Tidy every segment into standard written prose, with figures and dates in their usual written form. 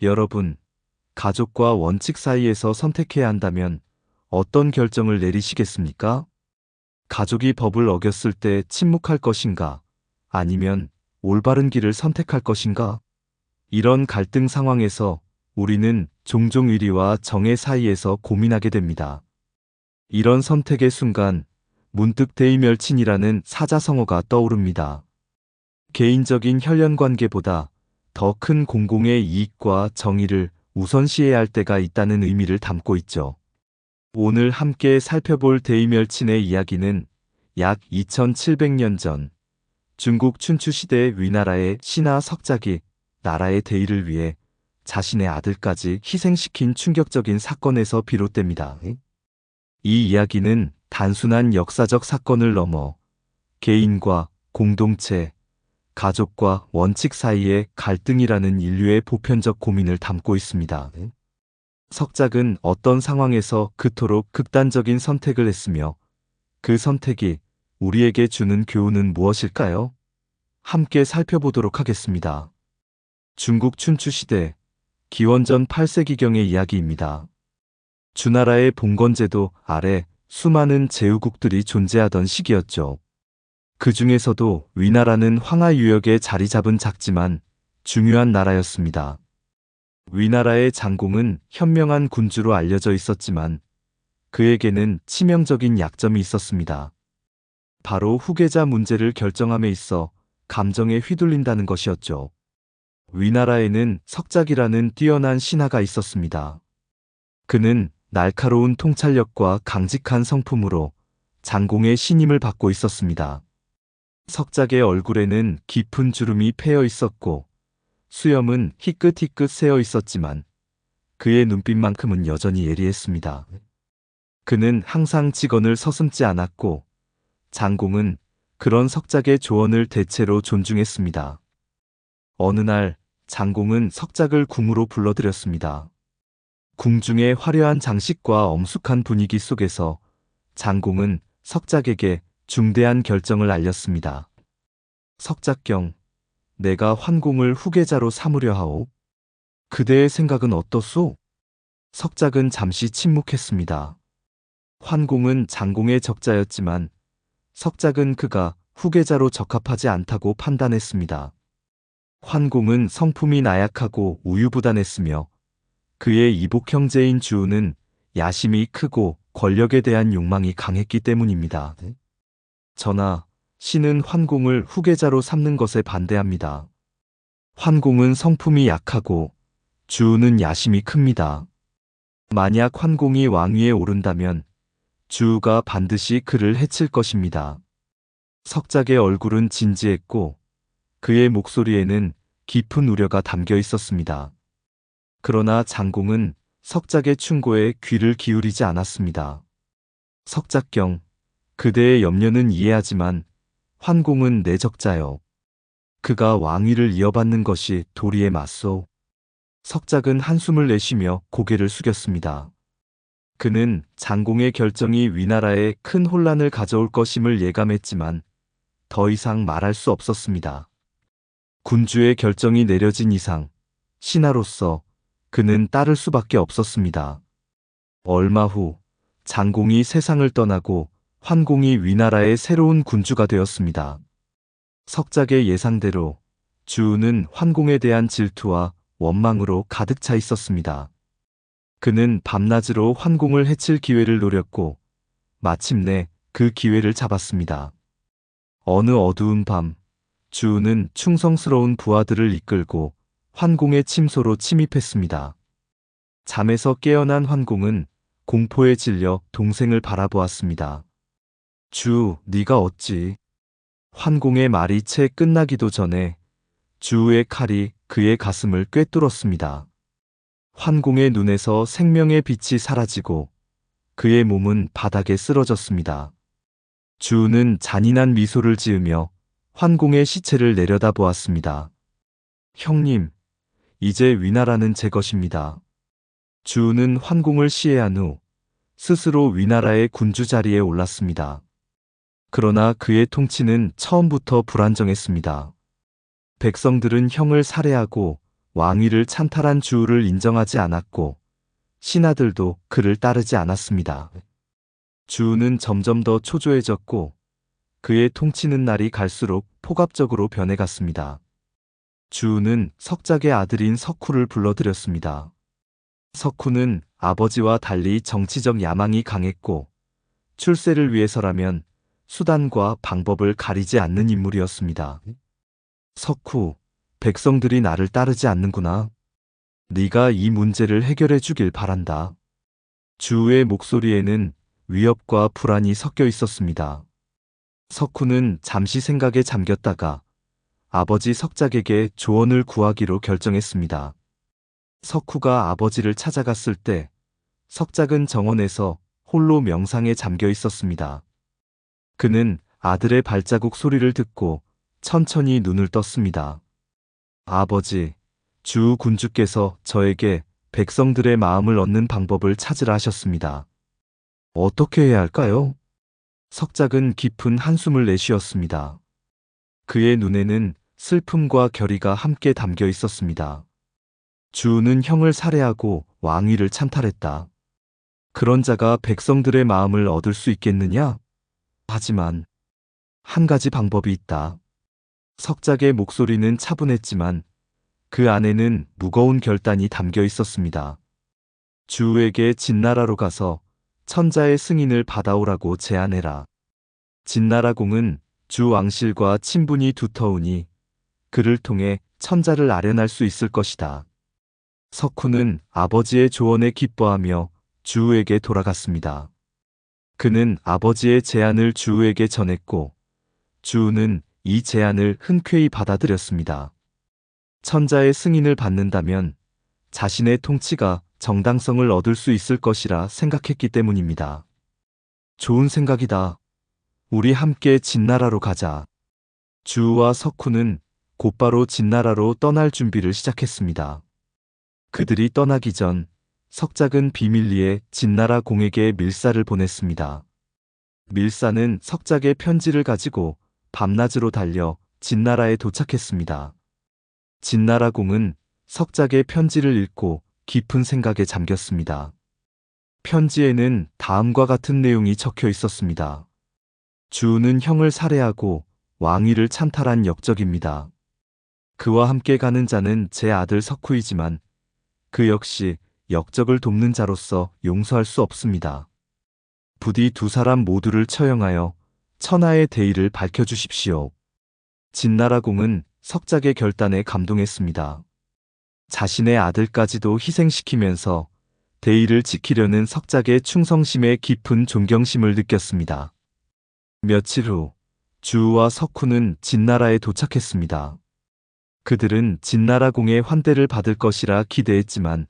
여러분, 가족과 원칙 사이에서 선택해야 한다면 어떤 결정을 내리시겠습니까? 가족이 법을 어겼을 때 침묵할 것인가? 아니면 올바른 길을 선택할 것인가? 이런 갈등 상황에서 우리는 종종 의리와 정의 사이에서 고민하게 됩니다. 이런 선택의 순간 문득 대의멸친이라는 사자성어가 떠오릅니다. 개인적인 혈연관계보다 더 큰 공공의 이익과 정의를 우선시해야 할 때가 있다는 의미를 담고 있죠. 오늘 함께 살펴볼 대의멸친의 이야기는 약 2700년 전 중국 춘추시대 위나라의 신하 석작이 나라의 대의를 위해 자신의 아들까지 희생시킨 충격적인 사건에서 비롯됩니다. 이 이야기는 단순한 역사적 사건을 넘어 개인과 공동체, 가족과 원칙 사이의 갈등이라는 인류의 보편적 고민을 담고 있습니다. 석작은 어떤 상황에서 그토록 극단적인 선택을 했으며 그 선택이 우리에게 주는 교훈은 무엇일까요? 함께 살펴보도록 하겠습니다. 중국 춘추시대 기원전 8세기경의 이야기입니다. 주나라의 봉건제도 아래 수많은 제후국들이 존재하던 시기였죠. 그 중에서도 위나라는 황하유역에 자리 잡은 작지만 중요한 나라였습니다. 위나라의 장공은 현명한 군주로 알려져 있었지만 그에게는 치명적인 약점이 있었습니다. 바로 후계자 문제를 결정함에 있어 감정에 휘둘린다는 것이었죠. 위나라에는 석작이라는 뛰어난 신하가 있었습니다. 그는 날카로운 통찰력과 강직한 성품으로 장공의 신임을 받고 있었습니다. 석작의 얼굴에는 깊은 주름이 패여 있었고 수염은 희끗희끗 새어 있었지만 그의 눈빛만큼은 여전히 예리했습니다. 그는 항상 직언을 서슴지 않았고 장공은 그런 석작의 조언을 대체로 존중했습니다. 어느 날 장공은 석작을 궁으로 불러들였습니다. 궁중의 화려한 장식과 엄숙한 분위기 속에서 장공은 석작에게 중대한 결정을 알렸습니다. 석작경, 내가 환공을 후계자로 삼으려 하오. 그대의 생각은 어떻소? 석작은 잠시 침묵했습니다. 환공은 장공의 적자였지만 석작은 그가 후계자로 적합하지 않다고 판단했습니다. 환공은 성품이 나약하고 우유부단했으며 그의 이복 형제인 주우는 야심이 크고 권력에 대한 욕망이 강했기 때문입니다. 전하, 신은 환공을 후계자로 삼는 것에 반대합니다. 환공은 성품이 약하고 주우는 야심이 큽니다. 만약 환공이 왕위에 오른다면 주우가 반드시 그를 해칠 것입니다. 석작의 얼굴은 진지했고 그의 목소리에는 깊은 우려가 담겨 있었습니다. 그러나 장공은 석작의 충고에 귀를 기울이지 않았습니다. 석작경, 그대의 염려는 이해하지만 환공은 내 적자요. 그가 왕위를 이어받는 것이 도리에 맞소. 석작은 한숨을 내쉬며 고개를 숙였습니다. 그는 장공의 결정이 위나라에 큰 혼란을 가져올 것임을 예감했지만 더 이상 말할 수 없었습니다. 군주의 결정이 내려진 이상 신하로서 그는 따를 수밖에 없었습니다. 얼마 후 장공이 세상을 떠나고 환공이 위나라의 새로운 군주가 되었습니다. 석작의 예상대로 주우는 환공에 대한 질투와 원망으로 가득 차 있었습니다. 그는 밤낮으로 환공을 해칠 기회를 노렸고 마침내 그 기회를 잡았습니다. 어느 어두운 밤 주우는 충성스러운 부하들을 이끌고 환공의 침소로 침입했습니다. 잠에서 깨어난 환공은 공포에 질려 동생을 바라보았습니다. 주우, 네가 어찌? 환공의 말이 채 끝나기도 전에 주우의 칼이 그의 가슴을 꿰뚫었습니다. 환공의 눈에서 생명의 빛이 사라지고 그의 몸은 바닥에 쓰러졌습니다. 주우는 잔인한 미소를 지으며 환공의 시체를 내려다보았습니다. 형님, 이제 위나라는 제 것입니다. 주우는 환공을 시해한 후 스스로 위나라의 군주 자리에 올랐습니다. 그러나 그의 통치는 처음부터 불안정했습니다. 백성들은 형을 살해하고 왕위를 찬탈한 주를 인정하지 않았고 신하들도 그를 따르지 않았습니다. 주는 점점 더 초조해졌고 그의 통치는 날이 갈수록 폭압적으로 변해갔습니다. 주는 석작의 아들인 석후를 불러들였습니다. 석후는 아버지와 달리 정치적 야망이 강했고 출세를 위해서라면 수단과 방법을 가리지 않는 인물이었습니다. 석후, 백성들이 나를 따르지 않는구나. 네가 이 문제를 해결해 주길 바란다. 주의 목소리에는 위협과 불안이 섞여 있었습니다. 석후는 잠시 생각에 잠겼다가 아버지 석작에게 조언을 구하기로 결정했습니다. 석후가 아버지를 찾아갔을 때 석작은 정원에서 홀로 명상에 잠겨 있었습니다. 그는 아들의 발자국 소리를 듣고 천천히 눈을 떴습니다. 아버지, 주 군주께서 저에게 백성들의 마음을 얻는 방법을 찾으라 하셨습니다. 어떻게 해야 할까요? 석작은 깊은 한숨을 내쉬었습니다. 그의 눈에는 슬픔과 결의가 함께 담겨 있었습니다. 주는 형을 살해하고 왕위를 찬탈했다. 그런 자가 백성들의 마음을 얻을 수 있겠느냐? 하지만 한 가지 방법이 있다. 석작의 목소리는 차분했지만 그 안에는 무거운 결단이 담겨 있었습니다. 주에게 진나라로 가서 천자의 승인을 받아오라고 제안해라. 진나라공은 주 왕실과 친분이 두터우니 그를 통해 천자를 아련할 수 있을 것이다. 석후는 아버지의 조언에 기뻐하며 주에게 돌아갔습니다. 그는 아버지의 제안을 주에게 전했고 주는 이 제안을 흔쾌히 받아들였습니다. 천자의 승인을 받는다면 자신의 통치가 정당성을 얻을 수 있을 것이라 생각했기 때문입니다. 좋은 생각이다. 우리 함께 진나라로 가자. 주와 석후는 곧바로 진나라로 떠날 준비를 시작했습니다. 그들이 떠나기 전 석작은 비밀리에 진나라 공에게 밀사를 보냈습니다. 밀사는 석작의 편지를 가지고 밤낮으로 달려 진나라에 도착했습니다. 진나라 공은 석작의 편지를 읽고 깊은 생각에 잠겼습니다. 편지에는 다음과 같은 내용이 적혀 있었습니다. 주는 형을 살해하고 왕위를 찬탈한 역적입니다. 그와 함께 가는 자는 제 아들 석후이지만 그 역시 역적을 돕는 자로서 용서할 수 없습니다. 부디 두 사람 모두를 처형하여 천하의 대의를 밝혀주십시오. 진나라공은 석작의 결단에 감동했습니다. 자신의 아들까지도 희생시키면서 대의를 지키려는 석작의 충성심에 깊은 존경심을 느꼈습니다. 며칠 후 주와 석후는 진나라에 도착했습니다. 그들은 진나라공의 환대를 받을 것이라 기대했지만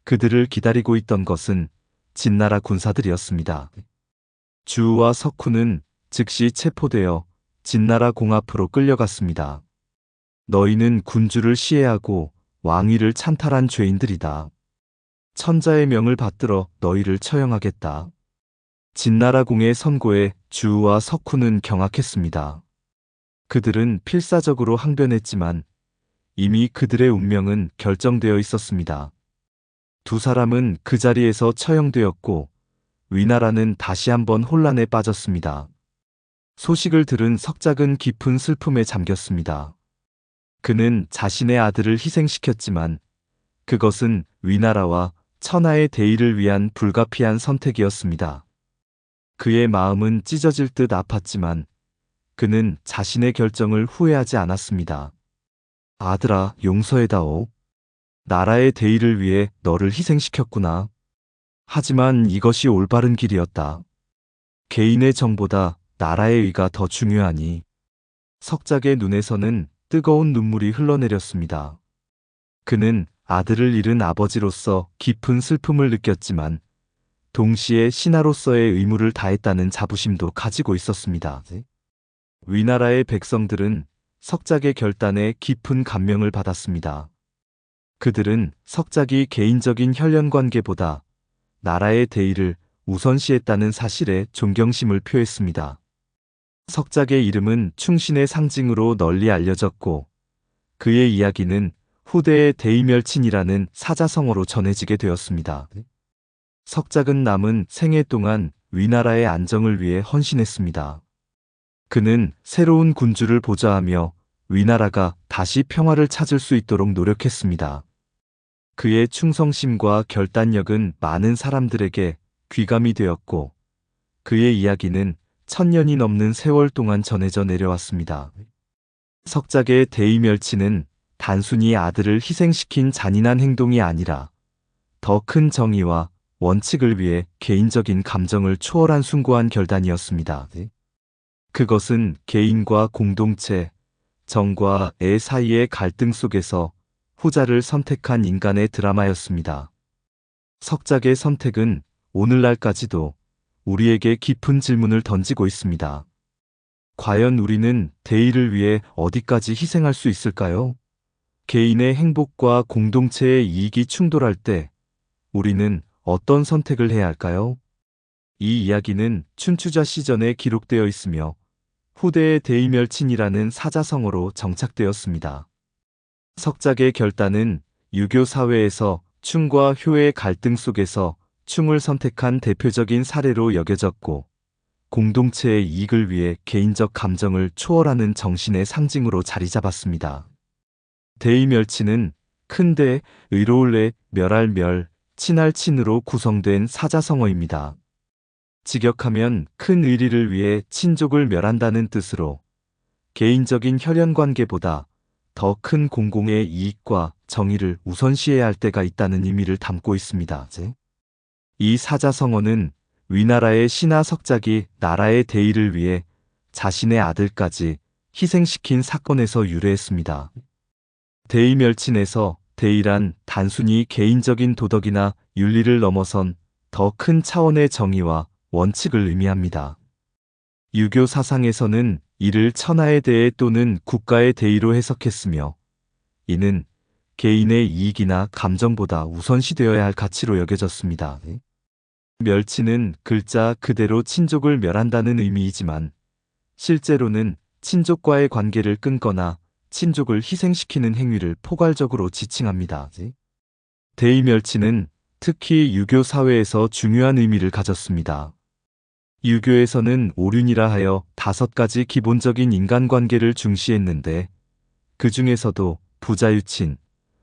그들을 기다리고 있던 것은 진나라 군사들이었습니다. 주와 석후는 즉시 체포되어 진나라 공 앞으로 끌려갔습니다. 너희는 군주를 시해하고 왕위를 찬탈한 죄인들이다. 천자의 명을 받들어 너희를 처형하겠다. 진나라 공의 선고에 주와 석후는 경악했습니다. 그들은 필사적으로 항변했지만 이미 그들의 운명은 결정되어 있었습니다. 두 사람은 그 자리에서 처형되었고 위나라는 다시 한번 혼란에 빠졌습니다. 소식을 들은 석작은 깊은 슬픔에 잠겼습니다. 그는 자신의 아들을 희생시켰지만 그것은 위나라와 천하의 대의를 위한 불가피한 선택이었습니다. 그의 마음은 찢어질 듯 아팠지만 그는 자신의 결정을 후회하지 않았습니다. 아들아, 용서해다오. 나라의 대의를 위해 너를 희생시켰구나. 하지만 이것이 올바른 길이었다. 개인의 정보다 나라의 의가 더 중요하니. 석작의 눈에서는 뜨거운 눈물이 흘러내렸습니다. 그는 아들을 잃은 아버지로서 깊은 슬픔을 느꼈지만 동시에 신하로서의 의무를 다했다는 자부심도 가지고 있었습니다. 위나라의 백성들은 석작의 결단에 깊은 감명을 받았습니다. 그들은 석작이 개인적인 혈연관계보다 나라의 대의를 우선시했다는 사실에 존경심을 표했습니다. 석작의 이름은 충신의 상징으로 널리 알려졌고 그의 이야기는 후대의 대이멸친이라는 사자성어로 전해지게 되었습니다. 석작은 남은 생애 동안 위나라의 안정을 위해 헌신했습니다. 그는 새로운 군주를 보좌하며 위나라가 다시 평화를 찾을 수 있도록 노력했습니다. 그의 충성심과 결단력은 많은 사람들에게 귀감이 되었고 그의 이야기는 1000년이 넘는 세월 동안 전해져 내려왔습니다. 석작의 대이멸친은 단순히 아들을 희생시킨 잔인한 행동이 아니라 더 큰 정의와 원칙을 위해 개인적인 감정을 초월한 숭고한 결단이었습니다. 그것은 개인과 공동체, 정과 애 사이의 갈등 속에서 후자를 선택한 인간의 드라마였습니다. 석작의 선택은 오늘날까지도 우리에게 깊은 질문을 던지고 있습니다. 과연 우리는 대의를 위해 어디까지 희생할 수 있을까요? 개인의 행복과 공동체의 이익이 충돌할 때 우리는 어떤 선택을 해야 할까요? 이 이야기는 춘추자 시전에 기록되어 있으며 후대의 대이멸친이라는 사자성어로 정착되었습니다. 석작의 결단은 유교 사회에서 충과 효의 갈등 속에서 충을 선택한 대표적인 사례로 여겨졌고 공동체의 이익을 위해 개인적 감정을 초월하는 정신의 상징으로 자리 잡았습니다. 대이멸친은 큰대, 의로울래, 멸할 멸, 친할 친으로 구성된 사자성어입니다. 직역하면 큰 의리를 위해 친족을 멸한다는 뜻으로 개인적인 혈연관계보다 더 큰 공공의 이익과 정의를 우선시해야 할 때가 있다는 의미를 담고 있습니다. 이 사자성어는 위나라의 신하 석작이 나라의 대의를 위해 자신의 아들까지 희생시킨 사건에서 유래했습니다. 대의멸친에서 대의란 단순히 개인적인 도덕이나 윤리를 넘어선 더 큰 차원의 정의와 원칙을 의미합니다. 유교 사상에서는 이를 천하의 대의 또는 국가의 대의로 해석했으며 이는 개인의 이익이나 감정보다 우선시되어야 할 가치로 여겨졌습니다. 멸치는 글자 그대로 친족을 멸한다는 의미이지만 실제로는 친족과의 관계를 끊거나 친족을 희생시키는 행위를 포괄적으로 지칭합니다. 대의멸치는 특히 유교 사회에서 중요한 의미를 가졌습니다. 유교에서는 오륜이라 하여 5가지 기본적인 인간관계를 중시했는데 그 중에서도 부자유친,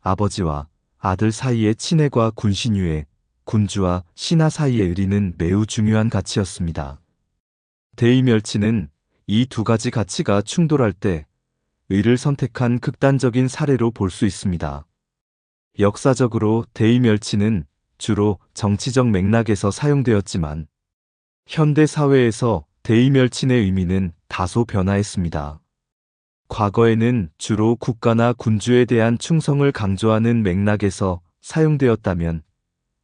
아버지와 아들 사이의 친애과 군신유애, 군주와 신하 사이의 의리는 매우 중요한 가치였습니다. 대의멸치는 이 2가지 가치가 충돌할 때 의를 선택한 극단적인 사례로 볼 수 있습니다. 역사적으로 대의멸치는 주로 정치적 맥락에서 사용되었지만 현대 사회에서 대의멸친의 의미는 다소 변화했습니다. 과거에는 주로 국가나 군주에 대한 충성을 강조하는 맥락에서 사용되었다면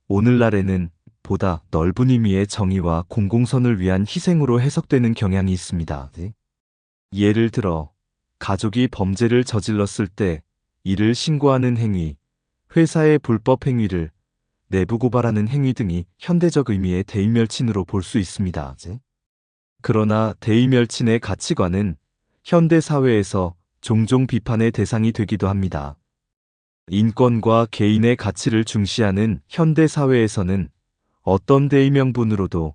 오늘날에는 보다 넓은 의미의 정의와 공공선을 위한 희생으로 해석되는 경향이 있습니다. 예를 들어 가족이 범죄를 저질렀을 때 이를 신고하는 행위, 회사의 불법 행위를 내부 고발하는 행위 등이 현대적 의미의 대의멸친으로 볼 수 있습니다. 그러나 대의멸친의 가치관은 현대 사회에서 종종 비판의 대상이 되기도 합니다. 인권과 개인의 가치를 중시하는 현대 사회에서는 어떤 대의 명분으로도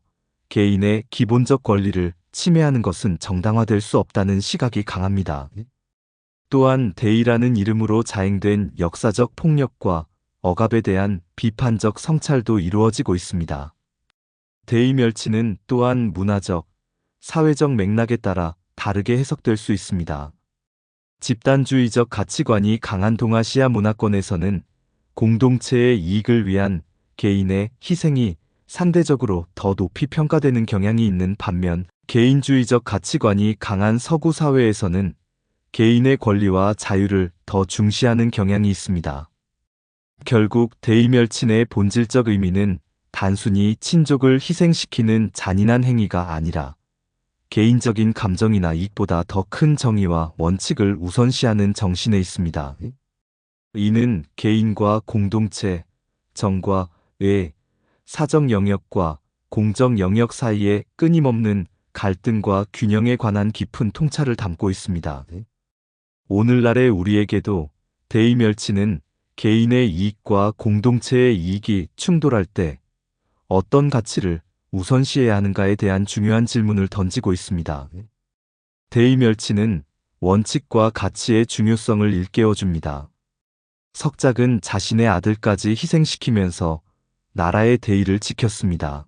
개인의 기본적 권리를 침해하는 것은 정당화될 수 없다는 시각이 강합니다. 또한 대의라는 이름으로 자행된 역사적 폭력과 억압에 대한 비판적 성찰도 이루어지고 있습니다. 대의멸치는 또한 문화적, 사회적 맥락에 따라 다르게 해석될 수 있습니다. 집단주의적 가치관이 강한 동아시아 문화권에서는 공동체의 이익을 위한 개인의 희생이 상대적으로 더 높이 평가되는 경향이 있는 반면 개인주의적 가치관이 강한 서구 사회에서는 개인의 권리와 자유를 더 중시하는 경향이 있습니다. 결국 대의멸친의 본질적 의미는 단순히 친족을 희생시키는 잔인한 행위가 아니라 개인적인 감정이나 이익보다 더 큰 정의와 원칙을 우선시하는 정신에 있습니다. 이는 개인과 공동체, 정과 의, 사적 영역과 공적 영역 사이의 끊임없는 갈등과 균형에 관한 깊은 통찰을 담고 있습니다. 오늘날의 우리에게도 대의멸치는 개인의 이익과 공동체의 이익이 충돌할 때 어떤 가치를 우선시해야 하는가에 대한 중요한 질문을 던지고 있습니다. 대의멸치는 원칙과 가치의 중요성을 일깨워줍니다. 석작은 자신의 아들까지 희생시키면서 나라의 대의를 지켰습니다.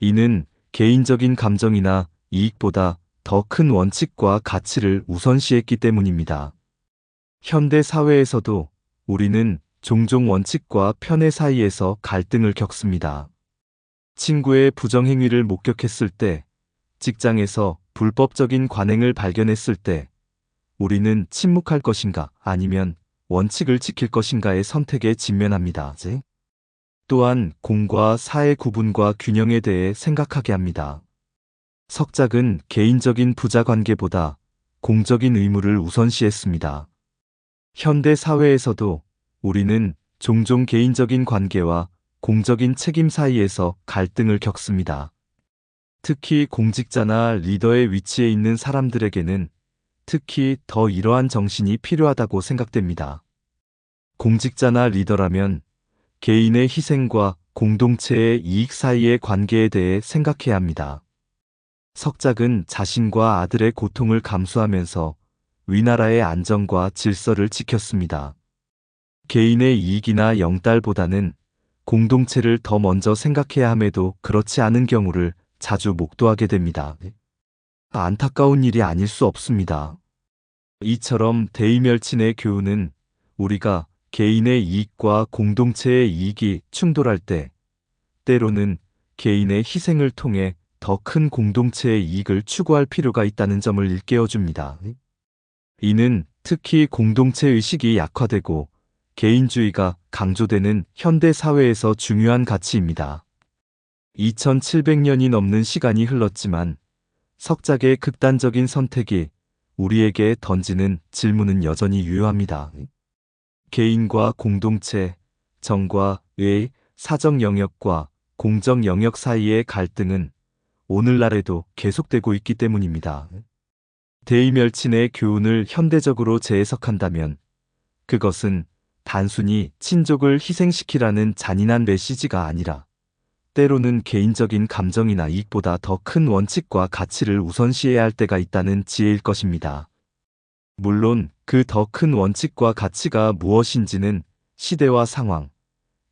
이는 개인적인 감정이나 이익보다 더 큰 원칙과 가치를 우선시했기 때문입니다. 현대 사회에서도 우리는 종종 원칙과 편의 사이에서 갈등을 겪습니다. 친구의 부정행위를 목격했을 때, 직장에서 불법적인 관행을 발견했을 때, 우리는 침묵할 것인가 아니면 원칙을 지킬 것인가의 선택에 직면합니다. 또한 공과 사의 구분과 균형에 대해 생각하게 합니다. 석작은 개인적인 부자 관계보다 공적인 의무를 우선시했습니다. 현대 사회에서도 우리는 종종 개인적인 관계와 공적인 책임 사이에서 갈등을 겪습니다. 특히 공직자나 리더의 위치에 있는 사람들에게는 특히 더 이러한 정신이 필요하다고 생각됩니다. 공직자나 리더라면 개인의 희생과 공동체의 이익 사이의 관계에 대해 생각해야 합니다. 석작은 자신과 아들의 고통을 감수하면서 위나라의 안정과 질서를 지켰습니다. 개인의 이익이나 영달보다는 공동체를 더 먼저 생각해야 함에도 그렇지 않은 경우를 자주 목도하게 됩니다. 안타까운 일이 아닐 수 없습니다. 이처럼 대의멸친의 교훈은 우리가 개인의 이익과 공동체의 이익이 충돌할 때 때로는 개인의 희생을 통해 더 큰 공동체의 이익을 추구할 필요가 있다는 점을 일깨워줍니다. 이는 특히 공동체 의식이 약화되고 개인주의가 강조되는 현대 사회에서 중요한 가치입니다. 2700년이 넘는 시간이 흘렀지만 석작의 극단적인 선택이 우리에게 던지는 질문은 여전히 유효합니다. 개인과 공동체, 정과 의, 사적 영역과 공적 영역 사이의 갈등은 오늘날에도 계속되고 있기 때문입니다. 대의멸친의 교훈을 현대적으로 재해석한다면 그것은 단순히 친족을 희생시키라는 잔인한 메시지가 아니라 때로는 개인적인 감정이나 이익보다 더 큰 원칙과 가치를 우선시해야 할 때가 있다는 지혜일 것입니다. 물론 그 더 큰 원칙과 가치가 무엇인지는 시대와 상황,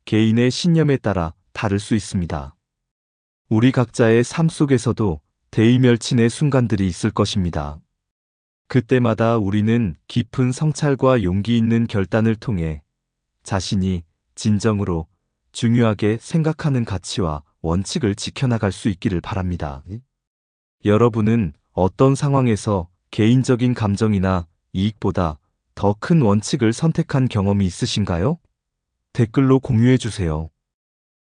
개인의 신념에 따라 다를 수 있습니다. 우리 각자의 삶 속에서도 대의멸친의 순간들이 있을 것입니다. 그때마다 우리는 깊은 성찰과 용기 있는 결단을 통해 자신이 진정으로 중요하게 생각하는 가치와 원칙을 지켜나갈 수 있기를 바랍니다. 여러분은 어떤 상황에서 개인적인 감정이나 이익보다 더 큰 원칙을 선택한 경험이 있으신가요? 댓글로 공유해 주세요.